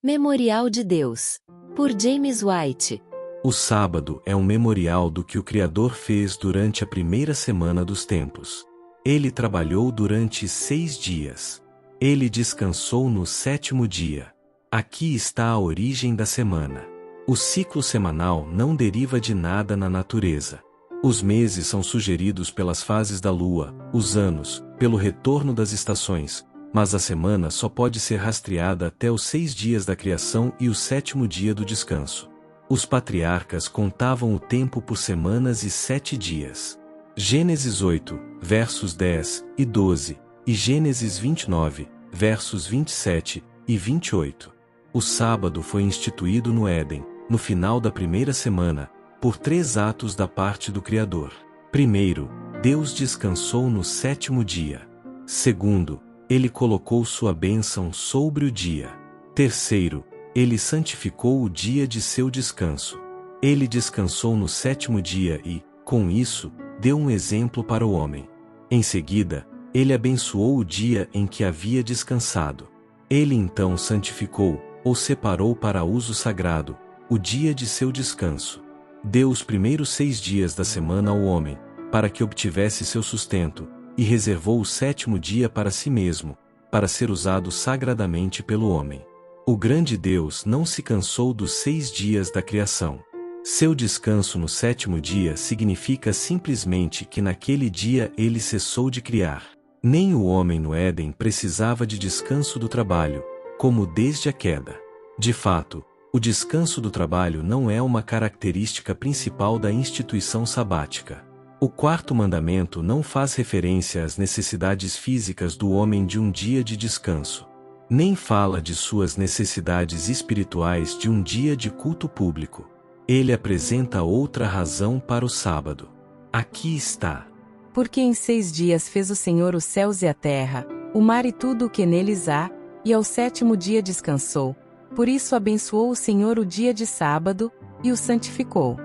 Memorial de Deus. Por James White. O sábado é um memorial do que o Criador fez durante a primeira semana dos tempos. Ele trabalhou durante 6 dias. Ele descansou no 7º dia. Aqui está a origem da semana. O ciclo semanal não deriva de nada na natureza. Os meses são sugeridos pelas fases da lua, os anos, pelo retorno das estações, mas a semana só pode ser rastreada até os 6 dias da criação e o 7º dia do descanso. Os patriarcas contavam o tempo por semanas e 7 dias. Gênesis 8, versos 10 e 12, e Gênesis 29, versos 27 e 28. O sábado foi instituído no Éden, no final da primeira semana, por 3 atos da parte do Criador. Primeiro, Deus descansou no 7º dia. Segundo, Ele colocou sua bênção sobre o dia. Terceiro, Ele santificou o dia de seu descanso. Ele descansou no 7º dia e, com isso, deu um exemplo para o homem. Em seguida, Ele abençoou o dia em que havia descansado. Ele então santificou, ou separou para uso sagrado, o dia de seu descanso. Deu os primeiros 6 dias da semana ao homem, para que obtivesse seu sustento, e reservou o 7º dia para si mesmo, para ser usado sagradamente pelo homem. O grande Deus não se cansou dos 6 dias da criação. Seu descanso no 7º dia significa simplesmente que naquele dia ele cessou de criar. Nem o homem no Éden precisava de descanso do trabalho, como desde a queda. De fato, o descanso do trabalho não é uma característica principal da instituição sabática. O 4º mandamento não faz referência às necessidades físicas do homem de um dia de descanso. Nem fala de suas necessidades espirituais de um dia de culto público. Ele apresenta outra razão para o sábado. Aqui está. Porque em 6 dias fez o Senhor os céus e a terra, o mar e tudo o que neles há, e ao 7º dia descansou. Por isso abençoou o Senhor o dia de sábado, e o santificou.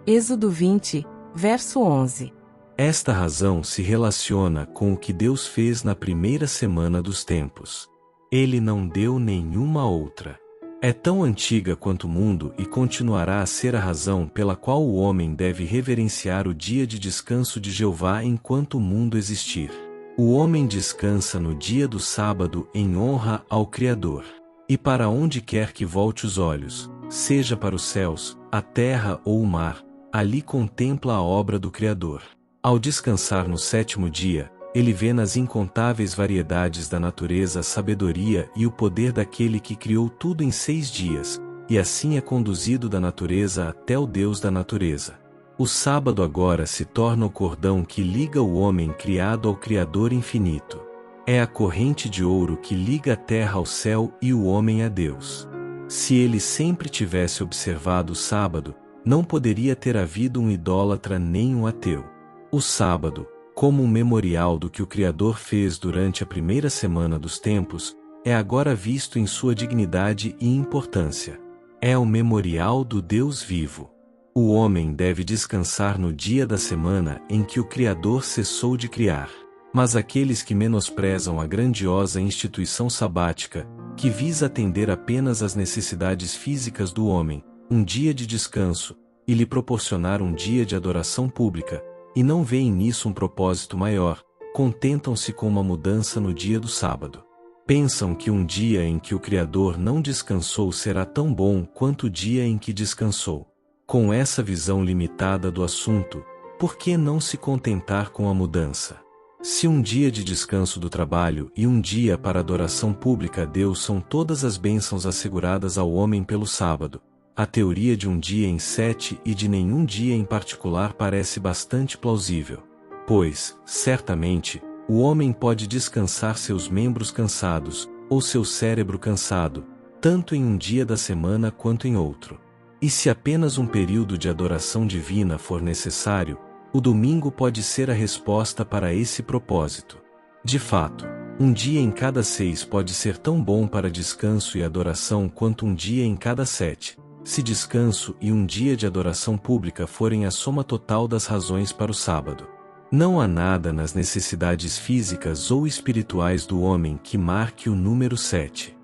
Êxodo 20, verso 11. Esta razão se relaciona com o que Deus fez na primeira semana dos tempos. Ele não deu nenhuma outra. É tão antiga quanto o mundo e continuará a ser a razão pela qual o homem deve reverenciar o dia de descanso de Jeová enquanto o mundo existir. O homem descansa no dia do sábado em honra ao Criador. E para onde quer que volte os olhos, seja para os céus, a terra ou o mar, ali contempla a obra do Criador. Ao descansar no 7º dia, ele vê nas incontáveis variedades da natureza a sabedoria e o poder daquele que criou tudo em 6 dias, e assim é conduzido da natureza até o Deus da natureza. O sábado agora se torna o cordão que liga o homem criado ao Criador infinito. É a corrente de ouro que liga a terra ao céu e o homem a Deus. Se ele sempre tivesse observado o sábado, não poderia ter havido um idólatra nem um ateu. O sábado, como um memorial do que o Criador fez durante a primeira semana dos tempos, é agora visto em sua dignidade e importância. É o memorial do Deus vivo. O homem deve descansar no dia da semana em que o Criador cessou de criar. Mas aqueles que menosprezam a grandiosa instituição sabática, que visa atender apenas às necessidades físicas do homem, um dia de descanso, e lhe proporcionar um dia de adoração pública, e não veem nisso um propósito maior, contentam-se com uma mudança no dia do sábado. Pensam que um dia em que o Criador não descansou será tão bom quanto o dia em que descansou. Com essa visão limitada do assunto, por que não se contentar com a mudança? Se um dia de descanso do trabalho e um dia para adoração pública a Deus são todas as bênçãos asseguradas ao homem pelo sábado, a teoria de um dia em 7 e de nenhum dia em particular parece bastante plausível. Pois, certamente, o homem pode descansar seus membros cansados, ou seu cérebro cansado, tanto em um dia da semana quanto em outro. E se apenas um período de adoração divina for necessário, o domingo pode ser a resposta para esse propósito. De fato, um dia em cada 6 pode ser tão bom para descanso e adoração quanto um dia em cada 7, se descanso e um dia de adoração pública forem a soma total das razões para o sábado. Não há nada nas necessidades físicas ou espirituais do homem que marque o número 7.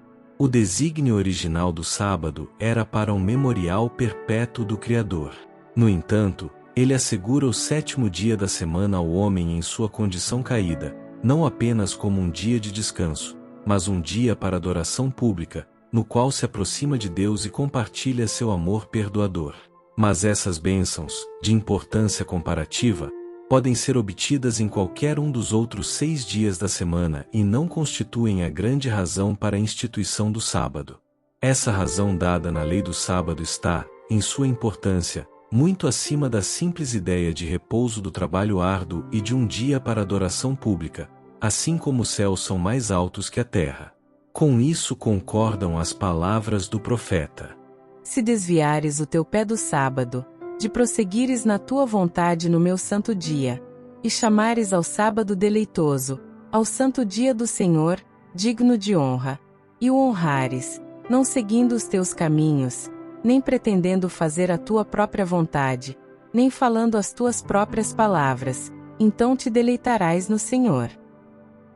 O desígnio original do sábado era para um memorial perpétuo do Criador. No entanto, ele assegura o sétimo dia da semana ao homem em sua condição caída, não apenas como um dia de descanso, mas um dia para adoração pública, no qual se aproxima de Deus e compartilha seu amor perdoador. Mas essas bênçãos, de importância comparativa, podem ser obtidas em qualquer um dos outros 6 dias da semana e não constituem a grande razão para a instituição do sábado. Essa razão dada na lei do sábado está, em sua importância, muito acima da simples ideia de repouso do trabalho árduo e de um dia para adoração pública, assim como os céus são mais altos que a terra. Com isso concordam as palavras do profeta. Se desviares o teu pé do sábado, de prosseguires na tua vontade no meu santo dia, e chamares ao sábado deleitoso, ao santo dia do Senhor, digno de honra, e o honrares, não seguindo os teus caminhos, nem pretendendo fazer a tua própria vontade, nem falando as tuas próprias palavras, então te deleitarás no Senhor.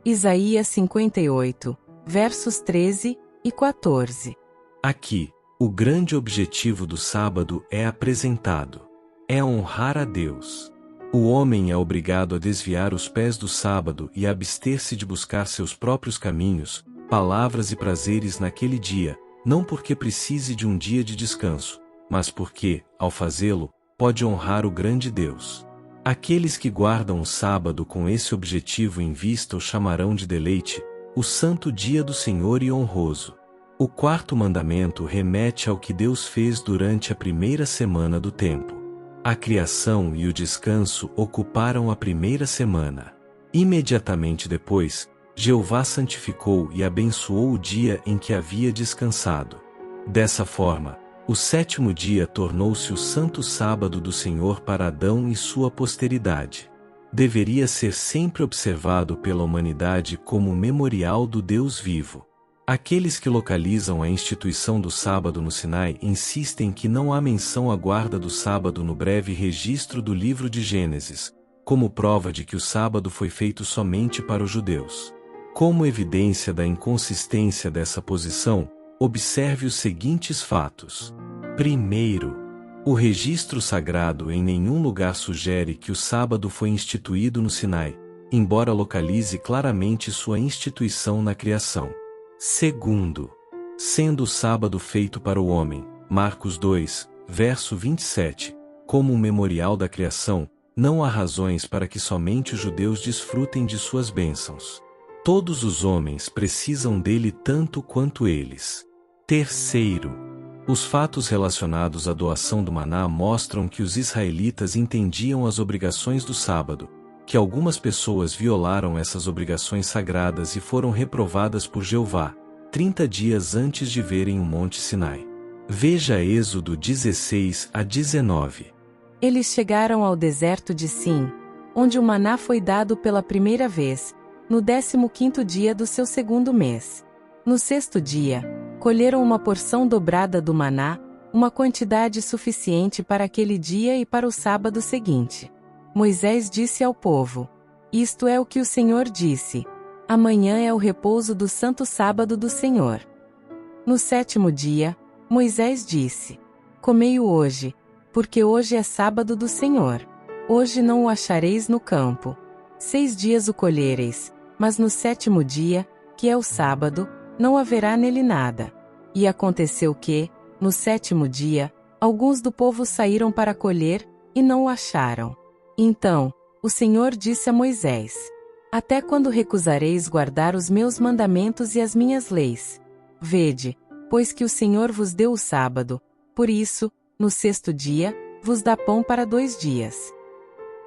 Isaías 58, versos 13 e 14. Aqui, o grande objetivo do sábado é apresentado. É honrar a Deus. O homem é obrigado a desviar os pés do sábado e a abster-se de buscar seus próprios caminhos, palavras e prazeres naquele dia, não porque precise de um dia de descanso, mas porque, ao fazê-lo, pode honrar o grande Deus. Aqueles que guardam o sábado com esse objetivo em vista o chamarão de deleite, o santo dia do Senhor e honroso. O quarto mandamento remete ao que Deus fez durante a primeira semana do tempo. A criação e o descanso ocuparam a primeira semana. Imediatamente depois, Jeová santificou e abençoou o dia em que havia descansado. Dessa forma, o sétimo dia tornou-se o santo sábado do Senhor para Adão e sua posteridade. Deveria ser sempre observado pela humanidade como memorial do Deus vivo. Aqueles que localizam a instituição do sábado no Sinai insistem que não há menção à guarda do sábado no breve registro do livro de Gênesis, como prova de que o sábado foi feito somente para os judeus. Como evidência da inconsistência dessa posição, observe os seguintes fatos. Primeiro, o registro sagrado em nenhum lugar sugere que o sábado foi instituído no Sinai, embora localize claramente sua instituição na criação. Segundo, sendo o sábado feito para o homem, Marcos 2, verso 27, como um memorial da criação, não há razões para que somente os judeus desfrutem de suas bênçãos. Todos os homens precisam dele tanto quanto eles. Terceiro, os fatos relacionados à doação do maná mostram que os israelitas entendiam as obrigações do sábado, que algumas pessoas violaram essas obrigações sagradas e foram reprovadas por Jeová, 30 dias antes de verem o Monte Sinai. Veja Êxodo 16 a 19. Eles chegaram ao deserto de Sim, onde o maná foi dado pela primeira vez, no 15º dia do seu segundo mês. No sexto dia, colheram uma porção dobrada do maná, uma quantidade suficiente para aquele dia e para o sábado seguinte. Moisés disse ao povo: Isto é o que o Senhor disse: amanhã é o repouso do santo sábado do Senhor. No sétimo dia, Moisés disse: Comei-o hoje, porque hoje é sábado do Senhor. Hoje não o achareis no campo. 6 dias o colhereis, mas no sétimo dia, que é o sábado, não haverá nele nada. E aconteceu que, no sétimo dia, alguns do povo saíram para colher, e não o acharam. Então, o Senhor disse a Moisés: Até quando recusareis guardar os meus mandamentos e as minhas leis? Vede, pois que o Senhor vos deu o sábado, por isso, no sexto dia, vos dá pão para 2 dias.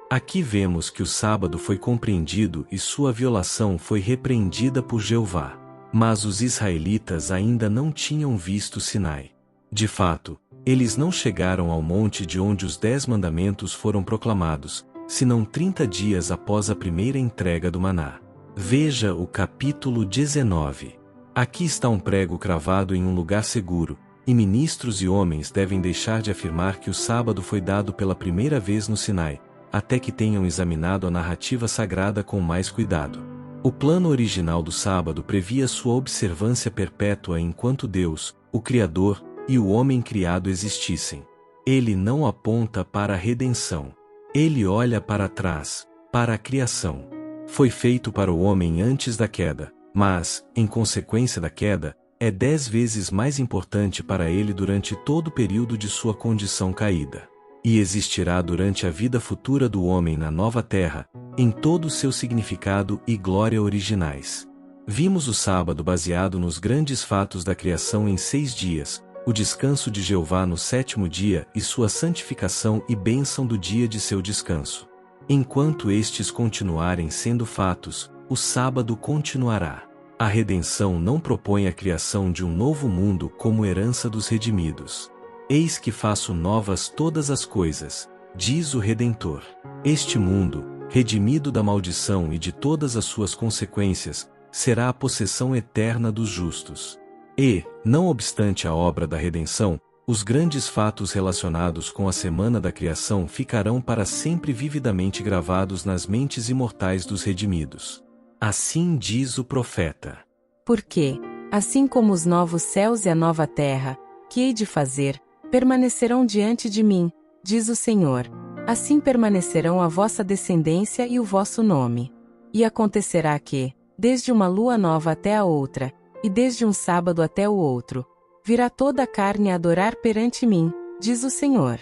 Aqui vemos que o sábado foi compreendido e sua violação foi repreendida por Jeová. Mas os israelitas ainda não tinham visto Sinai. De fato, eles não chegaram ao monte de onde os 10 mandamentos foram proclamados, senão 30 dias após a primeira entrega do maná. Veja o capítulo 19. Aqui está um prego cravado em um lugar seguro, e ministros e homens devem deixar de afirmar que o sábado foi dado pela primeira vez no Sinai, até que tenham examinado a narrativa sagrada com mais cuidado. O plano original do sábado previa sua observância perpétua enquanto Deus, o Criador, e o homem criado existissem. Ele não aponta para a redenção. Ele olha para trás, para a criação. Foi feito para o homem antes da queda, mas, em consequência da queda, é 10 vezes mais importante para ele durante todo o período de sua condição caída. E existirá durante a vida futura do homem na nova terra, em todo o seu significado e glória originais. Vimos o sábado baseado nos grandes fatos da criação em 6 dias, o descanso de Jeová no 7º dia e sua santificação e bênção do dia de seu descanso. Enquanto estes continuarem sendo fatos, o sábado continuará. A redenção não propõe a criação de um novo mundo como herança dos redimidos. Eis que faço novas todas as coisas, diz o Redentor. Este mundo, redimido da maldição e de todas as suas consequências, será a possessão eterna dos justos. E, não obstante a obra da redenção, os grandes fatos relacionados com a semana da criação ficarão para sempre vividamente gravados nas mentes imortais dos redimidos. Assim diz o profeta. Porque, assim como os novos céus e a nova terra, que hei de fazer, permanecerão diante de mim, diz o Senhor, assim permanecerão a vossa descendência e o vosso nome. E acontecerá que, desde uma lua nova até a outra, e desde um sábado até o outro, virá toda a carne a adorar perante mim, diz o Senhor.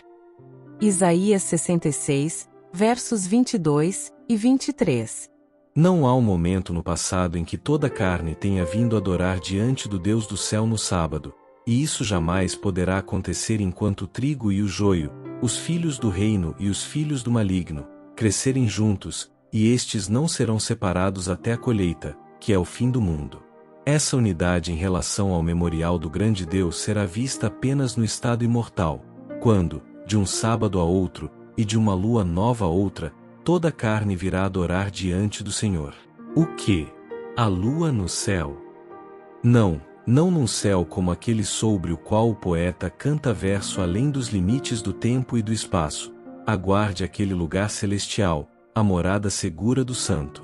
Isaías 66, versos 22 e 23. Não há um momento no passado em que toda a carne tenha vindo adorar diante do Deus do céu no sábado, e isso jamais poderá acontecer enquanto o trigo e o joio, os filhos do reino e os filhos do maligno, crescerem juntos, e estes não serão separados até a colheita, que é o fim do mundo. Essa unidade em relação ao memorial do grande Deus será vista apenas no estado imortal, quando, de um sábado a outro, e de uma lua nova a outra, toda a carne virá adorar diante do Senhor. O quê? A lua no céu? Não num céu como aquele sobre o qual o poeta canta verso além dos limites do tempo e do espaço. Aguarde aquele lugar celestial, a morada segura do santo.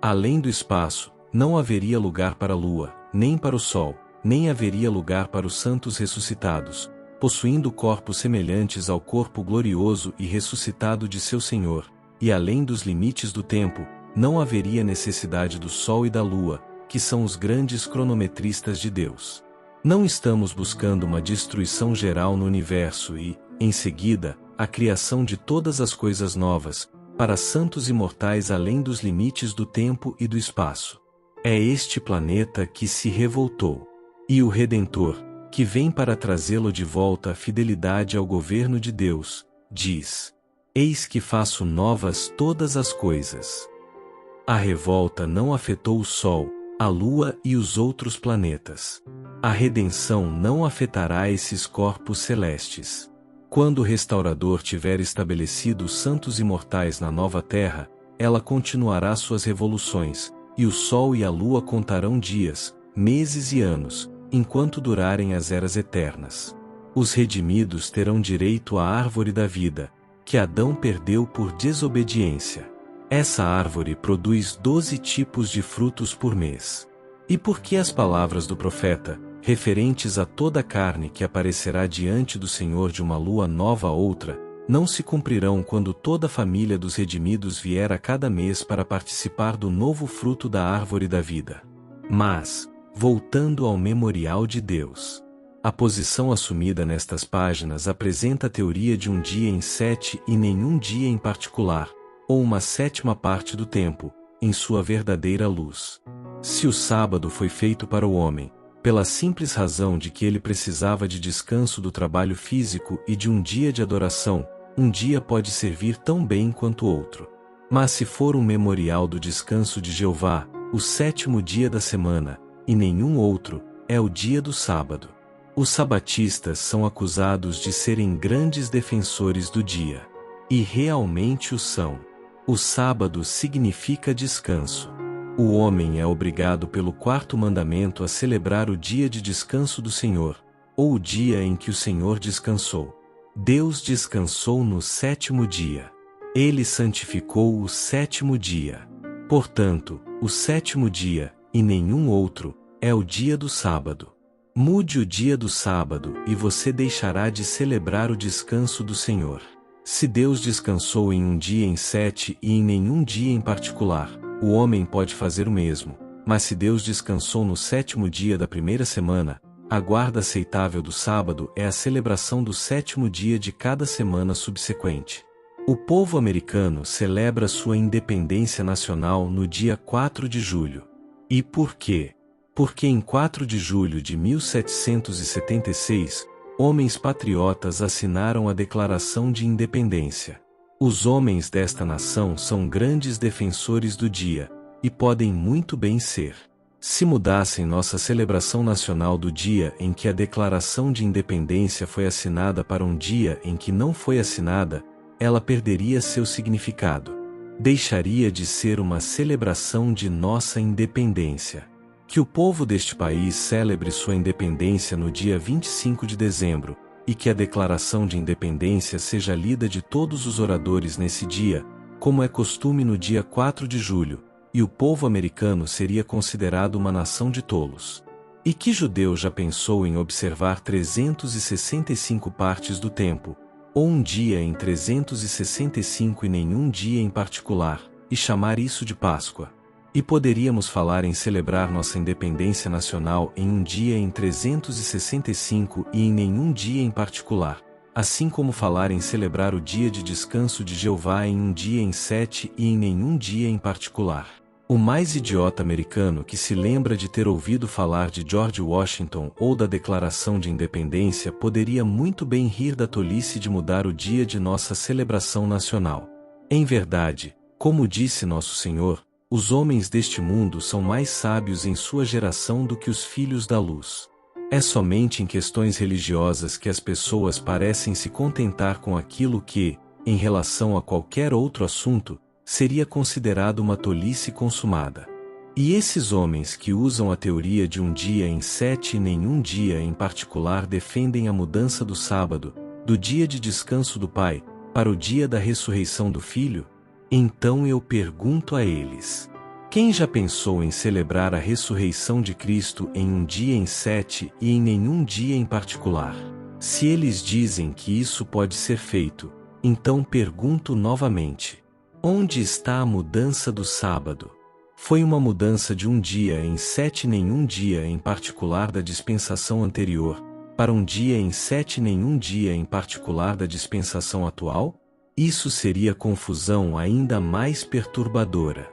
Além do espaço, não haveria lugar para a lua, nem para o sol, nem haveria lugar para os santos ressuscitados, possuindo corpos semelhantes ao corpo glorioso e ressuscitado de seu Senhor, e além dos limites do tempo, não haveria necessidade do sol e da lua, que são os grandes cronometristas de Deus. Não estamos buscando uma destruição geral no universo e, em seguida, a criação de todas as coisas novas, para santos imortais além dos limites do tempo e do espaço. É este planeta que se revoltou. E o Redentor, que vem para trazê-lo de volta à fidelidade ao governo de Deus, diz: Eis que faço novas todas as coisas. A revolta não afetou o Sol, a Lua e os outros planetas. A redenção não afetará esses corpos celestes. Quando o Restaurador tiver estabelecido os santos imortais na nova terra, ela continuará suas revoluções, e o Sol e a Lua contarão dias, meses e anos, enquanto durarem as eras eternas. Os redimidos terão direito à árvore da vida, que Adão perdeu por desobediência. Essa árvore produz 12 tipos de frutos por mês. E por que as palavras do profeta, referentes a toda a carne que aparecerá diante do Senhor de uma lua nova a outra, não se cumprirão quando toda a família dos redimidos vier a cada mês para participar do novo fruto da árvore da vida? Mas, voltando ao memorial de Deus, a posição assumida nestas páginas apresenta a teoria de um dia em 7 e nenhum dia em particular, ou uma 7ª parte do tempo, em sua verdadeira luz. Se o sábado foi feito para o homem, pela simples razão de que ele precisava de descanso do trabalho físico e de um dia de adoração, um dia pode servir tão bem quanto outro. Mas se for um memorial do descanso de Jeová, o 7º dia da semana, e nenhum outro, é o dia do sábado. Os sabatistas são acusados de serem grandes defensores do dia. E realmente o são. O sábado significa descanso. O homem é obrigado pelo 4º mandamento a celebrar o dia de descanso do Senhor, ou o dia em que o Senhor descansou. Deus descansou no 7º dia. Ele santificou o 7º dia. Portanto, O sétimo dia, e nenhum outro, é o dia do sábado. Mude o dia do sábado e você deixará de celebrar o descanso do Senhor. Se Deus descansou em um dia em 7 e em nenhum dia em particular, o homem pode fazer o mesmo. Mas se Deus descansou no sétimo dia da primeira semana, a guarda aceitável do sábado é a celebração do sétimo dia de cada semana subsequente. O povo americano celebra sua independência nacional no dia 4 de julho. E por quê? Porque em 4 de julho de 1776, homens patriotas assinaram a Declaração de Independência. Os homens desta nação são grandes defensores do dia, e podem muito bem ser. Se mudassem nossa celebração nacional do dia em que a Declaração de Independência foi assinada para um dia em que não foi assinada, ela perderia seu significado. Deixaria de ser uma celebração de nossa independência. Que o povo deste país celebre sua independência no dia 25 de dezembro, e que a Declaração de Independência seja lida de todos os oradores nesse dia, como é costume no dia 4 de julho, e o povo americano seria considerado uma nação de tolos. E que judeu já pensou em observar 365 partes do tempo, ou um dia em 365 e nenhum dia em particular, e chamar isso de Páscoa? E poderíamos falar em celebrar nossa independência nacional em um dia em 365 e em nenhum dia em particular, assim como falar em celebrar o dia de descanso de Jeová em um dia em 7 e em nenhum dia em particular. O mais idiota americano que se lembra de ter ouvido falar de George Washington ou da Declaração de Independência poderia muito bem rir da tolice de mudar o dia de nossa celebração nacional. Em verdade, como disse nosso Senhor, os homens deste mundo são mais sábios em sua geração do que os filhos da luz. É somente em questões religiosas que as pessoas parecem se contentar com aquilo que, em relação a qualquer outro assunto, seria considerado uma tolice consumada. E esses homens que usam a teoria de um dia em 7 e nenhum dia em particular defendem a mudança do sábado, do dia de descanso do Pai, para o dia da ressurreição do Filho? Então eu pergunto a eles: quem já pensou em celebrar a ressurreição de Cristo em um dia em 7 e em nenhum dia em particular? Se eles dizem que isso pode ser feito, então pergunto novamente: onde está a mudança do sábado? Foi uma mudança de um dia em 7 e nenhum dia em particular da dispensação anterior, para um dia em 7 e nenhum dia em particular da dispensação atual? Isso seria confusão ainda mais perturbadora.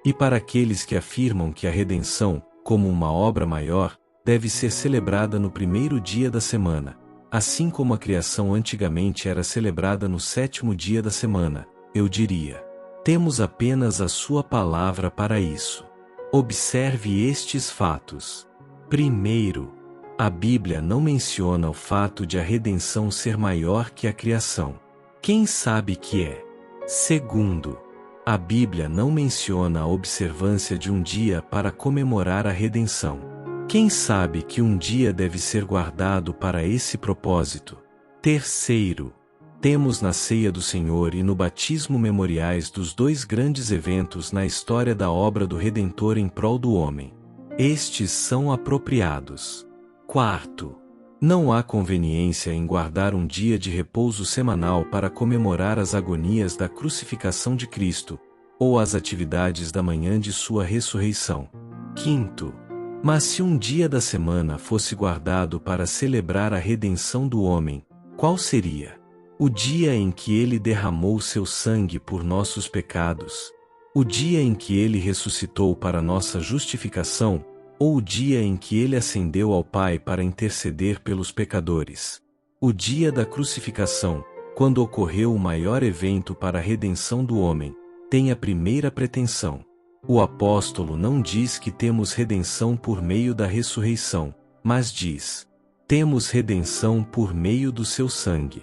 E para aqueles que afirmam que a redenção, como uma obra maior, deve ser celebrada no primeiro dia da semana, assim como a criação antigamente era celebrada no sétimo dia da semana, eu diria: temos apenas a sua palavra para isso. Observe estes fatos. Primeiro, a Bíblia não menciona o fato de a redenção ser maior que a criação. Quem sabe que é? Segundo, a Bíblia não menciona a observância de um dia para comemorar a redenção. Quem sabe que um dia deve ser guardado para esse propósito? Terceiro, temos na ceia do Senhor e no batismo memoriais dos dois grandes eventos na história da obra do Redentor em prol do homem. Estes são apropriados. Quarto, não há conveniência em guardar um dia de repouso semanal para comemorar as agonias da crucificação de Cristo, ou as atividades da manhã de sua ressurreição. Quinto, mas se um dia da semana fosse guardado para celebrar a redenção do homem, qual seria? O dia em que ele derramou seu sangue por nossos pecados? O dia em que ele ressuscitou para nossa justificação? Ou o dia em que ele ascendeu ao Pai para interceder pelos pecadores? O dia da crucificação, quando ocorreu o maior evento para a redenção do homem, tem a primeira pretensão. O apóstolo não diz que temos redenção por meio da ressurreição, mas diz: temos redenção por meio do seu sangue.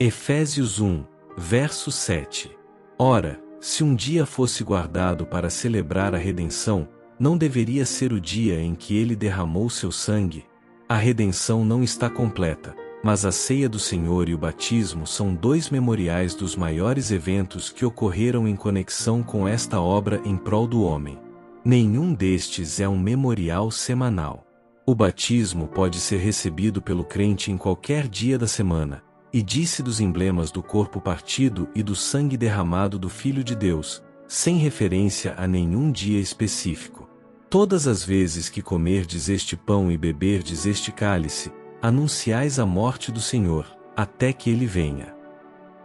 Efésios 1, verso 7. Ora, se um dia fosse guardado para celebrar a redenção, não deveria ser o dia em que ele derramou seu sangue? A redenção não está completa, mas a ceia do Senhor e o batismo são dois memoriais dos maiores eventos que ocorreram em conexão com esta obra em prol do homem. Nenhum destes é um memorial semanal. O batismo pode ser recebido pelo crente em qualquer dia da semana, e disse dos emblemas do corpo partido e do sangue derramado do Filho de Deus, sem referência a nenhum dia específico. Todas as vezes que comerdes este pão e beberdes este cálice, anunciais a morte do Senhor, até que ele venha.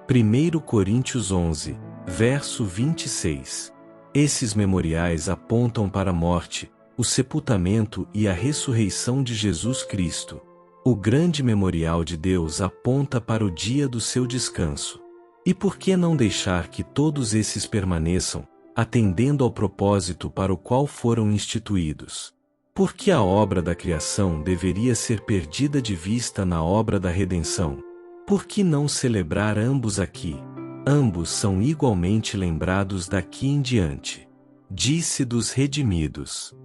1 Coríntios 11, verso 26. Esses memoriais apontam para a morte, o sepultamento e a ressurreição de Jesus Cristo. O grande memorial de Deus aponta para o dia do seu descanso. E por que não deixar que todos esses permaneçam, atendendo ao propósito para o qual foram instituídos? Por que a obra da criação deveria ser perdida de vista na obra da redenção? Por que não celebrar ambos aqui? Ambos são igualmente lembrados daqui em diante. Disse dos redimidos.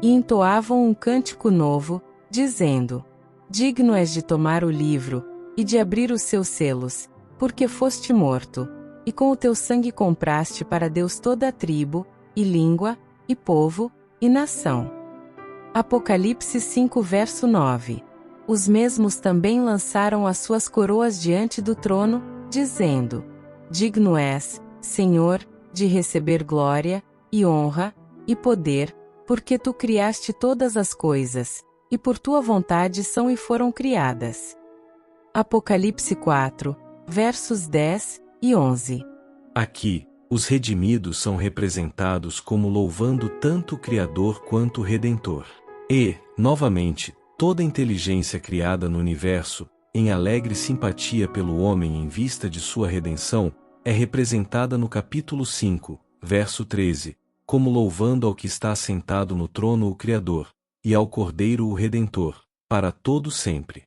E entoavam um cântico novo, dizendo: Digno és de tomar o livro, e de abrir os seus selos, porque foste morto, e com o teu sangue compraste para Deus toda a tribo, e língua, e povo, e nação. Apocalipse 5 verso 9. Os mesmos também lançaram as suas coroas diante do trono, dizendo: Digno és, Senhor, de receber glória, e honra, e poder, porque tu criaste todas as coisas, e por tua vontade são e foram criadas. Apocalipse 4, versos 10 e 11. Aqui, os redimidos são representados como louvando tanto o Criador quanto o Redentor. E, novamente, toda a inteligência criada no universo, em alegre simpatia pelo homem em vista de sua redenção, é representada no capítulo 5, verso 13, como louvando ao que está assentado no trono o Criador, e ao Cordeiro o Redentor, para todo sempre.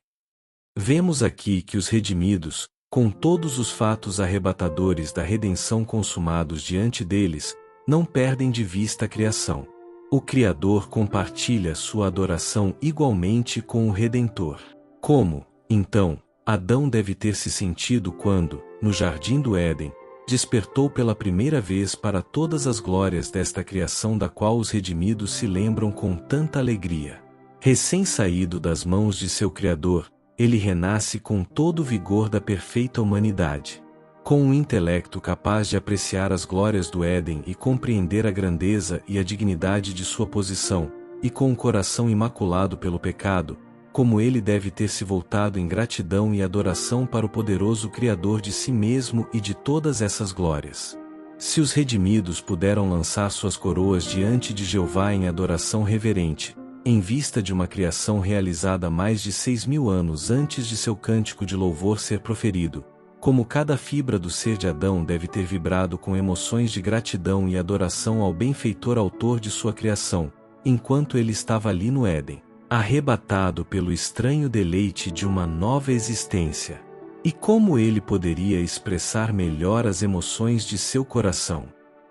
Vemos aqui que os redimidos, com todos os fatos arrebatadores da redenção consumados diante deles, não perdem de vista a criação. O Criador compartilha sua adoração igualmente com o Redentor. Como, então, Adão deve ter se sentido quando, no jardim do Éden, despertou pela primeira vez para todas as glórias desta criação da qual os redimidos se lembram com tanta alegria. Recém-saído das mãos de seu Criador, ele renasce com todo o vigor da perfeita humanidade. Com um intelecto capaz de apreciar as glórias do Éden e compreender a grandeza e a dignidade de sua posição, e com um coração imaculado pelo pecado, como ele deve ter se voltado em gratidão e adoração para o poderoso Criador de si mesmo e de todas essas glórias. Se os redimidos puderam lançar suas coroas diante de Jeová em adoração reverente, em vista de uma criação realizada mais de 6.000 anos antes de seu cântico de louvor ser proferido, como cada fibra do ser de Adão deve ter vibrado com emoções de gratidão e adoração ao benfeitor autor de sua criação, enquanto ele estava ali no Éden, arrebatado pelo estranho deleite de uma nova existência. E como ele poderia expressar melhor as emoções de seu coração?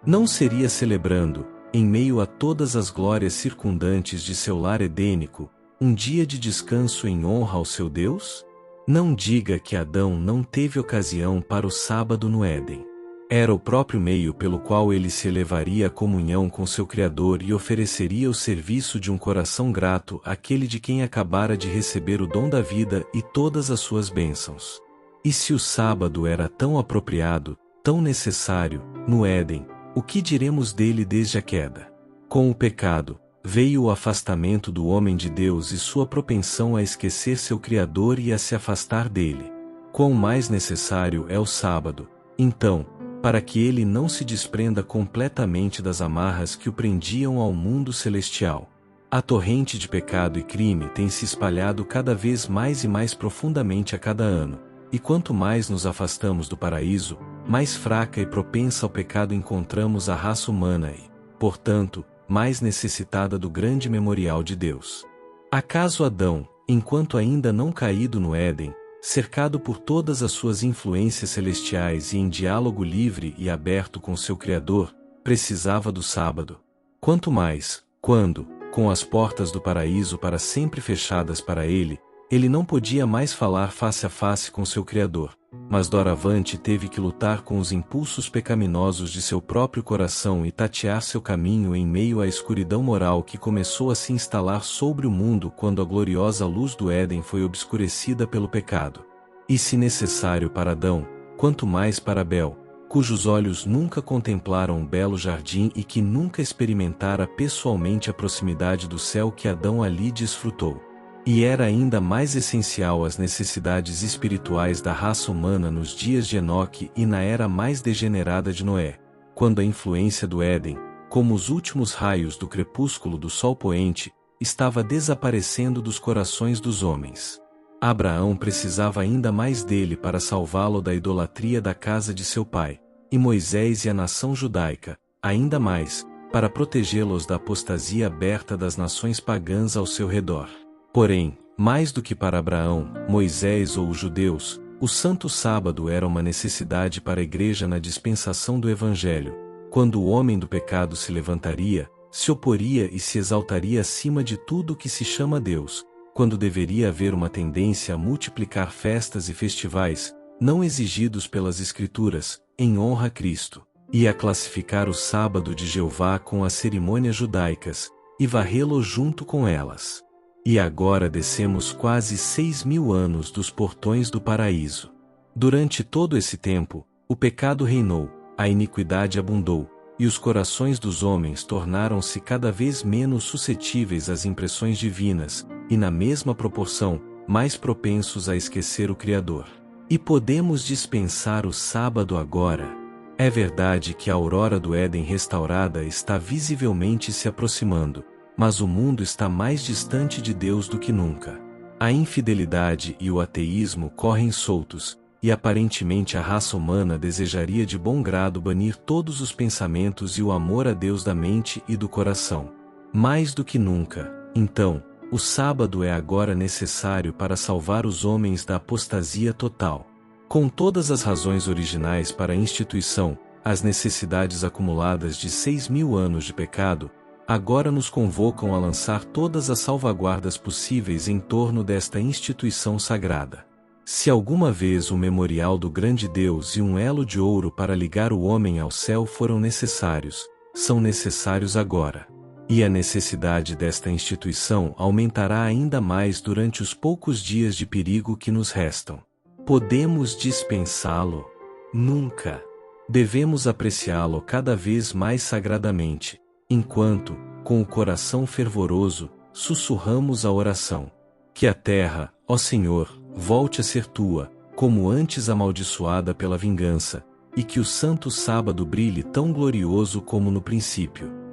Não seria celebrando, em meio a todas as glórias circundantes de seu lar edênico, um dia de descanso em honra ao seu Deus? Não diga que Adão não teve ocasião para o sábado no Éden. Era o próprio meio pelo qual ele se elevaria à comunhão com seu Criador e ofereceria o serviço de um coração grato àquele de quem acabara de receber o dom da vida e todas as suas bênçãos. E se o sábado era tão apropriado, tão necessário, no Éden, o que diremos dele desde a queda? Com o pecado, veio o afastamento do homem de Deus e sua propensão a esquecer seu Criador e a se afastar dele. Quão mais necessário é o sábado, então, para que ele não se desprenda completamente das amarras que o prendiam ao mundo celestial. A torrente de pecado e crime tem se espalhado cada vez mais e mais profundamente a cada ano, e quanto mais nos afastamos do paraíso, mais fraca e propensa ao pecado encontramos a raça humana e, portanto, mais necessitada do grande memorial de Deus. Acaso Adão, enquanto ainda não caído no Éden, cercado por todas as suas influências celestiais e em diálogo livre e aberto com seu Criador, precisava do sábado? Quanto mais, quando, com as portas do paraíso para sempre fechadas para ele, Ele não podia mais falar face a face com seu Criador, mas doravante teve que lutar com os impulsos pecaminosos de seu próprio coração e tatear seu caminho em meio à escuridão moral que começou a se instalar sobre o mundo quando a gloriosa luz do Éden foi obscurecida pelo pecado. E se necessário para Adão, quanto mais para Abel, cujos olhos nunca contemplaram um belo jardim e que nunca experimentara pessoalmente a proximidade do céu que Adão ali desfrutou. E era ainda mais essencial às necessidades espirituais da raça humana nos dias de Enoque e na era mais degenerada de Noé, quando a influência do Éden, como os últimos raios do crepúsculo do sol poente, estava desaparecendo dos corações dos homens. Abraão precisava ainda mais dele para salvá-lo da idolatria da casa de seu pai, e Moisés e a nação judaica, ainda mais, para protegê-los da apostasia aberta das nações pagãs ao seu redor. Porém, mais do que para Abraão, Moisés ou os judeus, o Santo Sábado era uma necessidade para a Igreja na dispensação do Evangelho, quando o homem do pecado se levantaria, se oporia e se exaltaria acima de tudo que se chama Deus, quando deveria haver uma tendência a multiplicar festas e festivais, não exigidos pelas Escrituras, em honra a Cristo, e a classificar o sábado de Jeová com as cerimônias judaicas, e varrê-lo junto com elas. E agora descemos quase 6.000 anos dos portões do paraíso. Durante todo esse tempo, o pecado reinou, a iniquidade abundou, e os corações dos homens tornaram-se cada vez menos suscetíveis às impressões divinas, e na mesma proporção, mais propensos a esquecer o Criador. E podemos dispensar o sábado agora? É verdade que a aurora do Éden restaurada está visivelmente se aproximando, mas o mundo está mais distante de Deus do que nunca. A infidelidade e o ateísmo correm soltos, e aparentemente a raça humana desejaria de bom grado banir todos os pensamentos e o amor a Deus da mente e do coração. Mais do que nunca, então, o sábado é agora necessário para salvar os homens da apostasia total. Com todas as razões originais para a instituição, as necessidades acumuladas de 6.000 anos de pecado, agora nos convocam a lançar todas as salvaguardas possíveis em torno desta instituição sagrada. Se alguma vez o memorial do grande Deus e um elo de ouro para ligar o homem ao céu foram necessários, são necessários agora. E a necessidade desta instituição aumentará ainda mais durante os poucos dias de perigo que nos restam. Podemos dispensá-lo? Nunca. Devemos apreciá-lo cada vez mais sagradamente, enquanto, com o coração fervoroso, sussurramos a oração. Que a terra, ó Senhor, volte a ser tua, como antes amaldiçoada pela vingança, e que o santo sábado brilhe tão glorioso como no princípio.